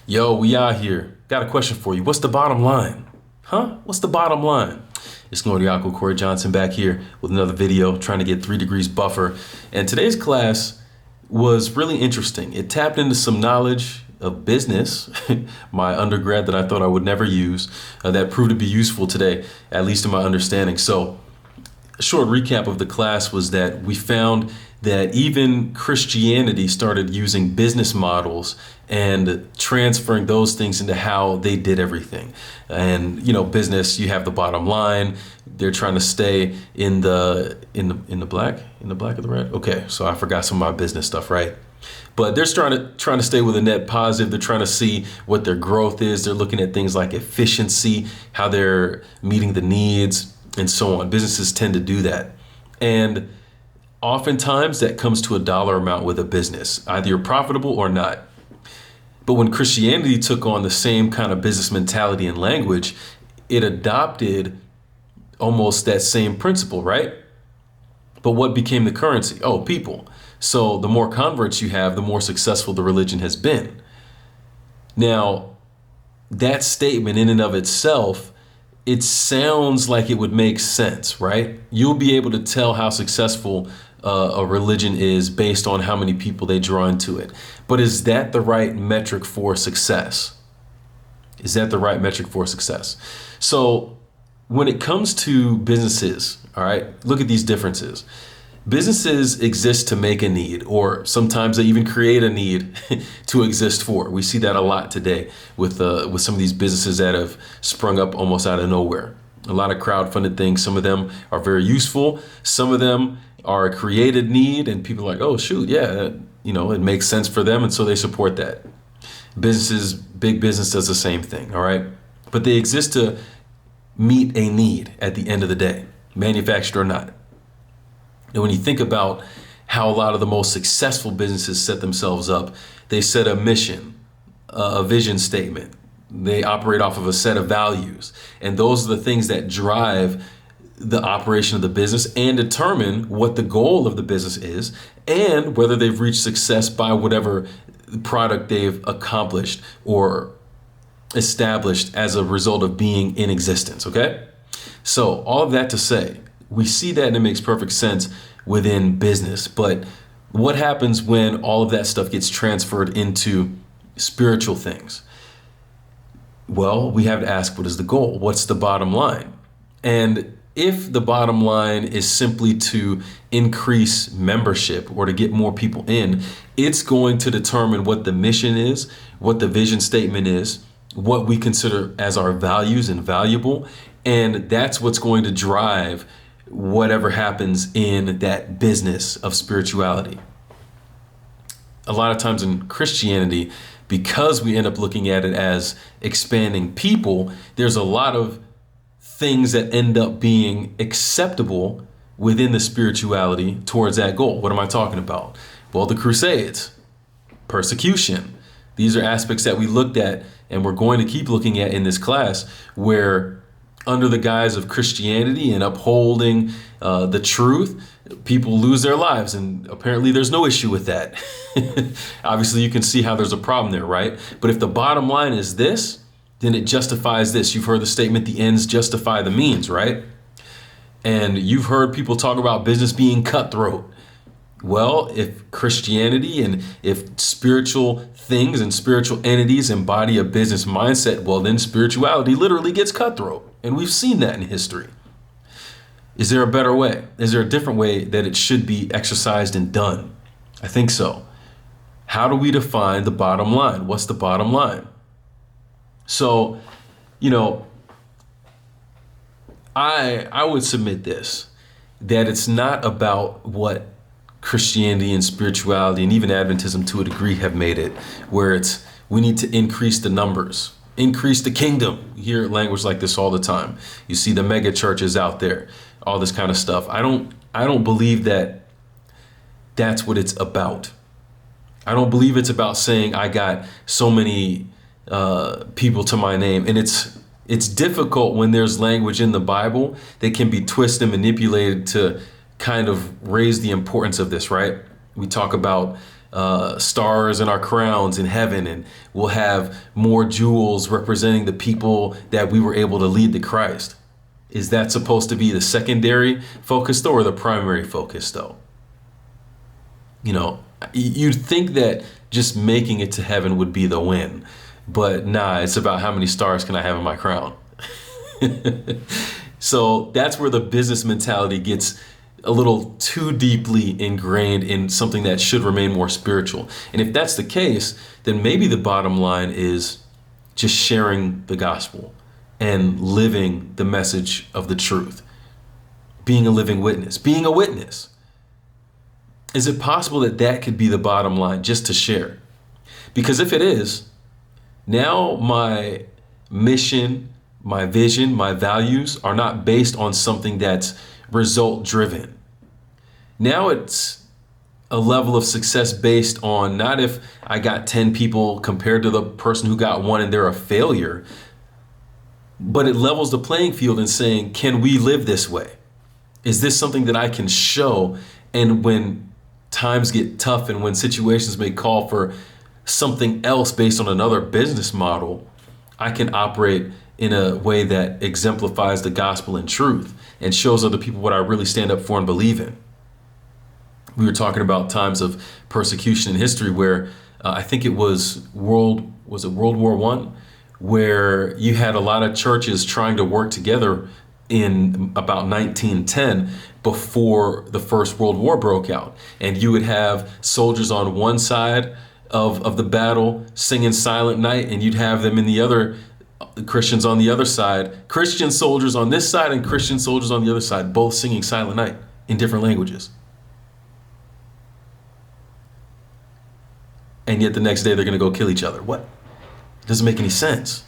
Yo, we out here. Got a question for you. What's the bottom line? Huh? What's the bottom line? It's Nordiaco Corey Johnson back here with another video trying to get 3 degrees buffer. And today's class was really interesting. It tapped into some knowledge of business, my undergrad that I thought I would never use, that proved to be useful today, at least in my understanding. So a short recap of the class was that we found that even Christianity started using business models and transferring those things into how they did everything. And business, you have the bottom line. They're trying to stay in the black of the red. Okay, so I forgot some of my business stuff, right? But they're trying to stay with a net positive. They're trying to see what their growth is. They're looking at things like efficiency, how they're meeting the needs, and so on. Businesses tend to do that. And oftentimes that comes to a dollar amount with a business. Either you're profitable or not. But when Christianity took on the same kind of business mentality and language, it adopted almost that same principle, right? But what became the currency? Oh, people. So the more converts you have, the more successful the religion has been. Now, that statement in and of itself, it sounds like it would make sense, right? You'll be able to tell how successful a religion is based on how many people they draw into it. But is that the right metric for success? Is that the right metric for success? So when it comes to businesses, all right, look at these differences. Businesses exist to make a need, or sometimes they even create a need to exist for. We see that a lot today with some of these businesses that have sprung up almost out of nowhere. A lot of crowdfunded things. Some of them are very useful. Some of them are a created need, and people are like, oh shoot, yeah, it makes sense for them, and so they support that. Big business does the same thing, all right? But they exist to meet a need at the end of the day, manufactured or not. And when you think about how a lot of the most successful businesses set themselves up, they set a mission, a vision statement. They operate off of a set of values. And those are the things that drive the operation of the business and determine what the goal of the business is and whether they've reached success by whatever product they've accomplished or established as a result of being in existence, okay? So all of that to say, we see that and it makes perfect sense within business. But what happens when all of that stuff gets transferred into spiritual things? Well, we have to ask, what is the goal? What's the bottom line? And if the bottom line is simply to increase membership or to get more people in, it's going to determine what the mission is, what the vision statement is, what we consider as our values and valuable. And that's what's going to drive whatever happens in that business of spirituality. A lot of times in Christianity, because we end up looking at it as expanding people, there's a lot of things that end up being acceptable within the spirituality towards that goal. What am I talking about? Well, the Crusades, persecution. These are aspects that we looked at and we're going to keep looking at in this class, where under the guise of Christianity and upholding the truth, people lose their lives. And apparently there's no issue with that. Obviously, you can see how there's a problem there, right? But if the bottom line is this, then it justifies this. You've heard the statement, the ends justify the means, right? And you've heard people talk about business being cutthroat. Well, if Christianity and if spiritual things and spiritual entities embody a business mindset, well, then spirituality literally gets cutthroat. And we've seen that in history. Is there a better way? Is there a different way that it should be exercised and done? I think so. How do we define the bottom line? What's the bottom line? So, I would submit this, that it's not about what Christianity and spirituality and even Adventism to a degree have made it, where we need to increase the numbers, increase the kingdom. You hear language like this all the time. You see the mega churches out there, all this kind of stuff. I don't believe that that's what it's about. I don't believe it's about saying I got so many people to my name. And it's difficult when there's language in the Bible that can be twisted and manipulated to kind of raise the importance of this, right? We talk about stars in our crowns in heaven, and we'll have more jewels representing the people that we were able to lead to Christ. Is that supposed to be the secondary focus though, or the primary focus though? You know, you'd think that just making it to heaven would be the win, but nah, it's about how many stars can I have in my crown. So that's where the business mentality gets a little too deeply ingrained in something that should remain more spiritual. And if that's the case, then maybe the bottom line is just sharing the gospel and living the message of the truth, being a living witness, being a witness. Is it possible that that could be the bottom line, just to share? Because if it is, now my mission, my vision, my values are not based on something that's result driven. Now it's a level of success based on not if I got 10 people compared to the person who got one and they're a failure, but it levels the playing field and saying, can we live this way? Is this something that I can show? And when times get tough and when situations may call for something else based on another business model, I can operate in a way that exemplifies the gospel and truth and shows other people what I really stand up for and believe in. We were talking about times of persecution in history where I think it was World War I, where you had a lot of churches trying to work together in about 1910 before the First World War broke out. And you would have soldiers on one side of the battle singing Silent Night, and you'd have them in the other, Christians on the other side, Christian soldiers on this side and Christian soldiers on the other side, both singing Silent Night in different languages. And yet the next day they're going to go kill each other. What? It doesn't make any sense.